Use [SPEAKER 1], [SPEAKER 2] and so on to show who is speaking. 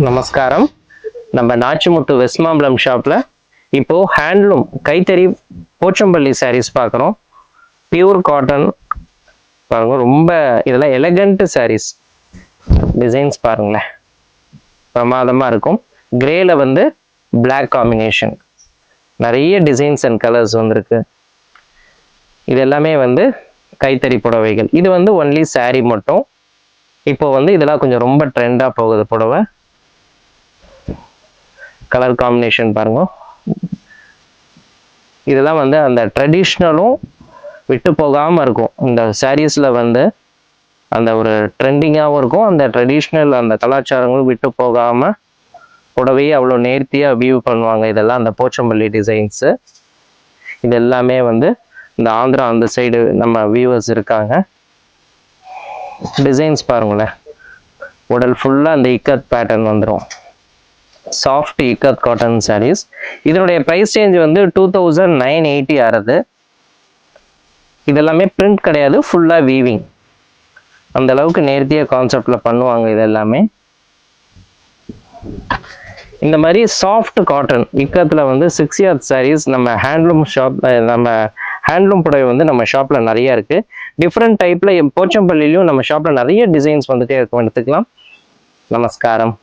[SPEAKER 1] நமஸ்காரம். நம்ம நாச்சிமுத்து வெஸ்மாம்பலம் ஷாப்ல இப்போ ஹேண்ட்லூம் கைத்தறி போச்சம்பள்ளி சாரீஸ் பார்க்குறோம். பியூர் காட்டன் பாருங்க, ரொம்ப இதெல்லாம் எலகண்ட் சாரீஸ். டிசைன்ஸ் பாருங்களேன், பிரமாதமாக இருக்கும். கிரேல வந்து பிளாக் காம்பினேஷன், நிறைய டிசைன்ஸ் அண்ட் கலர்ஸ் வந்திருக்கு. இது எல்லாமே வந்து கைத்தறி புடவைகள். இது வந்து ஒன்லி சாரீ மட்டும். இப்போ வந்து இதெல்லாம் கொஞ்சம் ரொம்ப ட்ரெண்டாக போகுது புடவை. கலர் காம்பினேஷன் பாருங்க. இதெல்லாம் வந்து அந்த ட்ரெடிஷ்னலும் விட்டு போகாமல் இருக்கும். இந்த சாரீஸில் வந்து அந்த ஒரு ட்ரெண்டிங்காகவும் இருக்கும். அந்த ட்ரெடிஷ்னல் அந்த கலாச்சாரங்களும் விட்டு போகாமல் புடவையே அவ்வளோ நேர்த்தியாக வியூ பண்ணுவாங்க. இதெல்லாம் அந்த போச்சம்பள்ளி டிசைன்ஸு. இது எல்லாமே வந்து இந்த ஆந்திரா அந்த சைடு நம்ம வியூவர்ஸ் இருக்காங்க. டிசைன்ஸ் பாருங்களேன், உடல் ஃபுல்லாக அந்த இக்கத் பேட்டர்ன் வந்துடும். Soft ikat cotton saris. இதனுடைய ப்ரைஸ் ரேஞ்ச் வந்து 2980 ஆறுது. இதெல்லாமே பிரிண்ட் கிடையாது, ஃபுல்லாக வீவிங். அந்த அளவுக்கு நேர்த்தியாக கான்செப்டில் பண்ணுவாங்க. இது எல்லாமே இந்த மாதிரி சாஃப்ட் காட்டன் இக்கத்தில் வந்து 6 யார்ட் சாரீஸ் நம்ம ஹேண்ட்லூம் ஷாப், நம்ம ஹேண்ட்லூம் புடவை வந்து நம்ம ஷாப்பில் நிறைய இருக்குது. டிஃப்ரெண்ட் டைப்பில் போச்சம்பள்ளிலையும் நம்ம ஷாப்பில் நிறைய டிசைன்ஸ் வந்துட்டே இருக்கும், எடுத்துக்கலாம். நமஸ்காரம்.